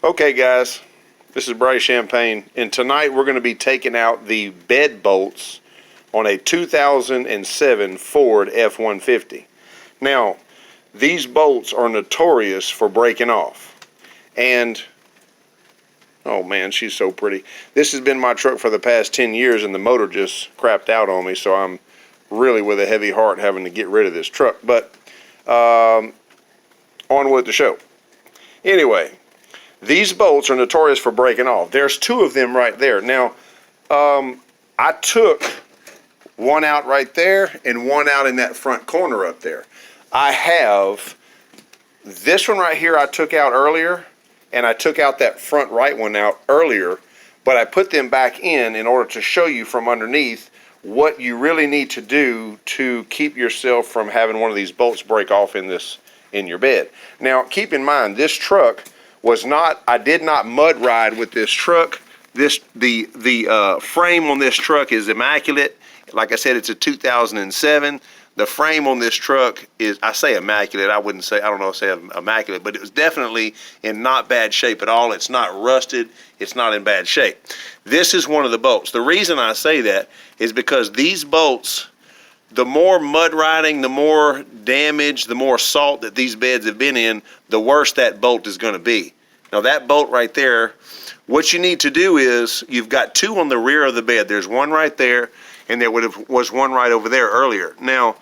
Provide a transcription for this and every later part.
Okay guys, this is Bryce Champagne, and tonight we're going to be taking out the bed bolts on a 2007 Ford F150. Now, these bolts are notorious for breaking off, and oh man, she's so pretty. This has been my truck for the past 10 years and the motor just crapped out on me, so I'm really with a heavy heart having to get rid of this truck. But on with the show. Anyway, these bolts are notorious for breaking off. There's two of them right there. Now, I took one out right there and one out in that front corner up there. I have this one right here I took out earlier, and I took out that front right one out earlier, but I put them back in order to show you from underneath what you really need to do to keep yourself from having one of these bolts break off in your bed. Now, keep in mind, this truck was not, I did not mud ride with this truck. The frame on this truck is immaculate. Like I said, it's a 2007. The frame on this truck is, I say immaculate, I don't know if I say immaculate, but it was definitely in not bad shape at all. It's not rusted, it's not in bad shape. This is one of the bolts. The reason I say that is because these bolts, the more mud riding, the more damage, the more salt that these beds have been in, the worse that bolt is going to be. Now that bolt right there, what you need to do is, you've got two on the rear of the bed. There's one right there, and there was one right over there earlier. Now,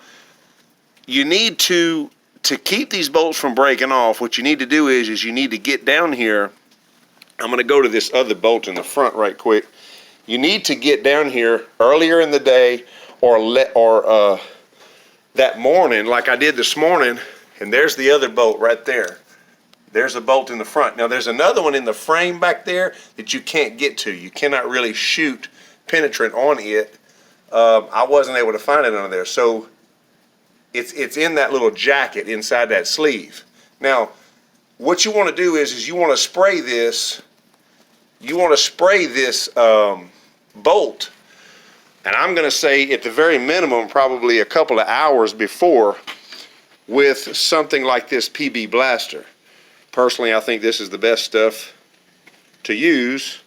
you need to keep these bolts from breaking off, what you need to do is you need to get down here. I'm going to go to this other bolt in the front right quick. You need to get down here earlier in the day or that morning like I did this morning, and there's the other bolt right there. There's a bolt in the front. Now there's another one in the frame back there that you can't get to. You cannot really shoot penetrant on it. I wasn't able to find it under there. So it's in that little jacket inside that sleeve. Now, what you want to do is you want to spray this. You want to spray this bolt, and I'm going to say at the very minimum, probably a couple of hours before, with something like this PB Blaster. Personally, I think this is the best stuff to use.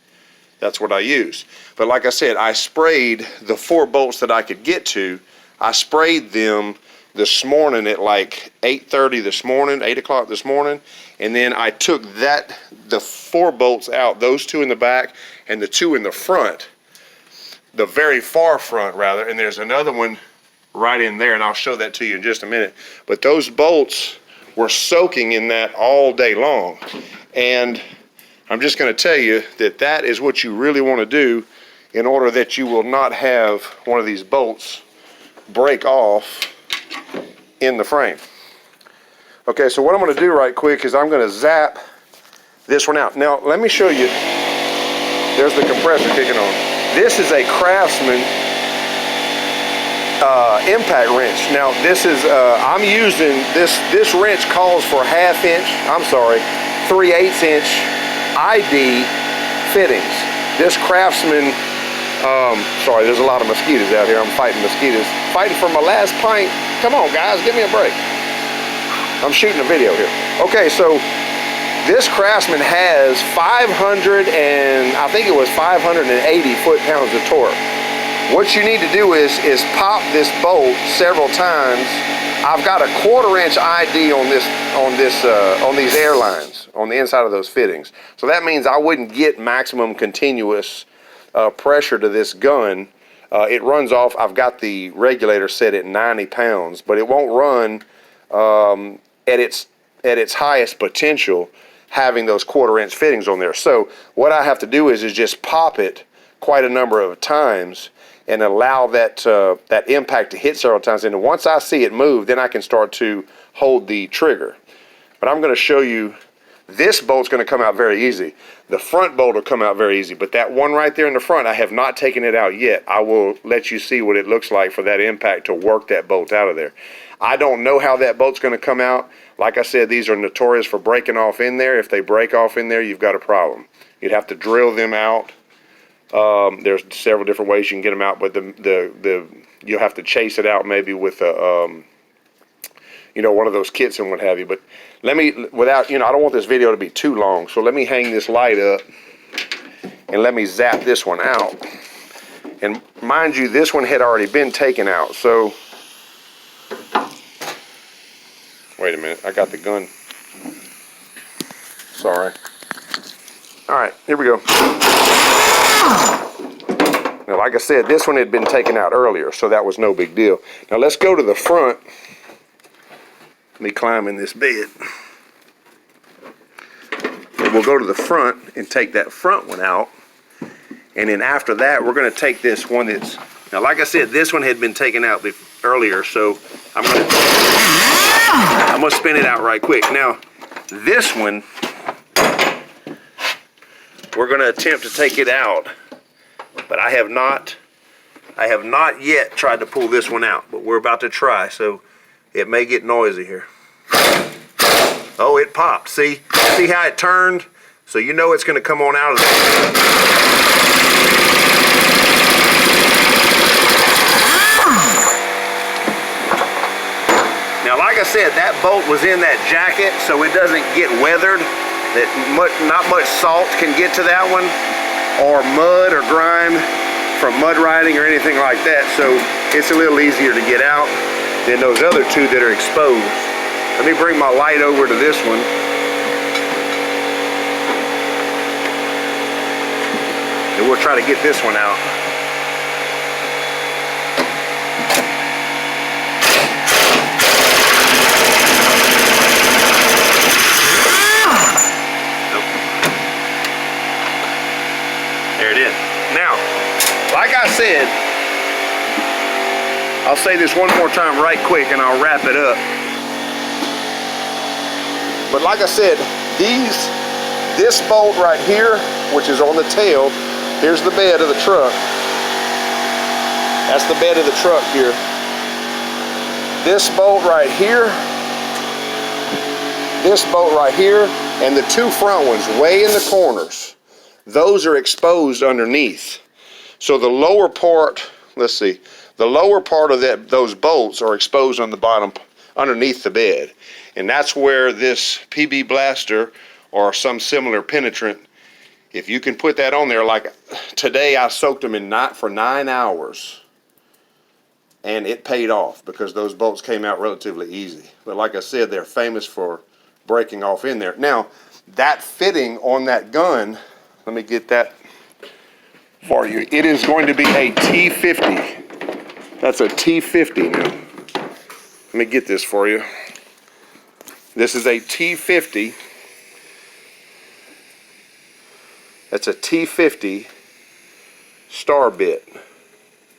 That's what I use. But like I said, I sprayed the 4 bolts that I could get to. I sprayed them this morning at like 8:30 this morning, 8 o'clock this morning, and then I took the 4 bolts out, those 2 in the back and the 2 in the front, the very far front rather, and there's another one right in there, and I'll show that to you in just a minute. But those bolts were soaking in that all day long, and I'm just going to tell you that is what you really want to do in order that you will not have one of these bolts break off in the frame. Okay, so what I'm going to do right quick is I'm going to zap this one out. Now let me show you. There's the compressor kicking on. This is a Craftsman impact wrench. Now this is I'm using this wrench calls for 3/8 inch ID fittings. This Craftsman, sorry, there's a lot of mosquitoes out here. I'm fighting mosquitoes. Fighting for my last pint. Come on guys, give me a break. I'm shooting a video here. Okay, so this Craftsman has 580 foot-pounds of torque. What you need to do is pop this bolt several times. I've got a 1/4 inch ID on these airlines on the inside of those fittings. So that means I wouldn't get maximum continuous pressure to this gun. It runs off. I've got the regulator set at 90 pounds, but it won't run at its highest potential having those 1/4 inch fittings on there. So what I have to do is just pop it quite a number of times and allow that impact to hit several times. And once I see it move, then I can start to hold the trigger. But I'm going to show you, this bolt's going to come out very easy. The front bolt will come out very easy, but that one right there in the front, I have not taken it out yet. I will let you see what it looks like for that impact to work that bolt out of there. I don't know how that bolt's going to come out. Like I said, these are notorious for breaking off in there. If they break off in there, you've got a problem. You'd have to drill them out. There's several different ways you can get them out, but you'll have to chase it out maybe with a you know, one of those kits and what have you. But let me, without, you know, I don't want this video to be too long, so let me hang this light up and let me zap this one out. And mind you, this one had already been taken out, so wait a minute, I got the gun. Sorry. All right, here we go. Now, like I said, this one had been taken out earlier, so that was no big deal. Now, let's go to the front. Let me climb in this bed. And we'll go to the front and take that front one out. And then after that, we're going to take this one that's... Now, like I said, this one had been taken out earlier, so I'm going to spin it out right quick. Now, this one, we're going to attempt to take it out. But I have not yet tried to pull this one out, but we're about to try, so it may get noisy here. Oh, it popped. See how it turned? So you know it's going to come on out of there. Now, like I said, that bolt was in that jacket, so it doesn't get weathered. Not much salt can get to that one, or mud or grime from mud riding or anything like that, so it's a little easier to get out than those other two that are exposed. Let me bring my light over to this one. And we'll try to get this one out. There it is. Now, like I said, I'll say this one more time right quick and I'll wrap it up. But like I said, this bolt right here, which is on the tail, here's the bed of the truck. That's the bed of the truck here. This bolt right here, and the two front ones way in the corners, those are exposed underneath. So the lower part, let's see, the lower part of those bolts are exposed on the bottom underneath the bed. And that's where this PB blaster or some similar penetrant, if you can put that on there, like today I soaked them for 9 hours. And it paid off because those bolts came out relatively easy. But like I said, they're famous for breaking off in there. Now, that fitting on that gun, let me get that for you. It is going to be a T50. That's a T50 now. Let me get this for you. This is a T50. That's a T50 star bit.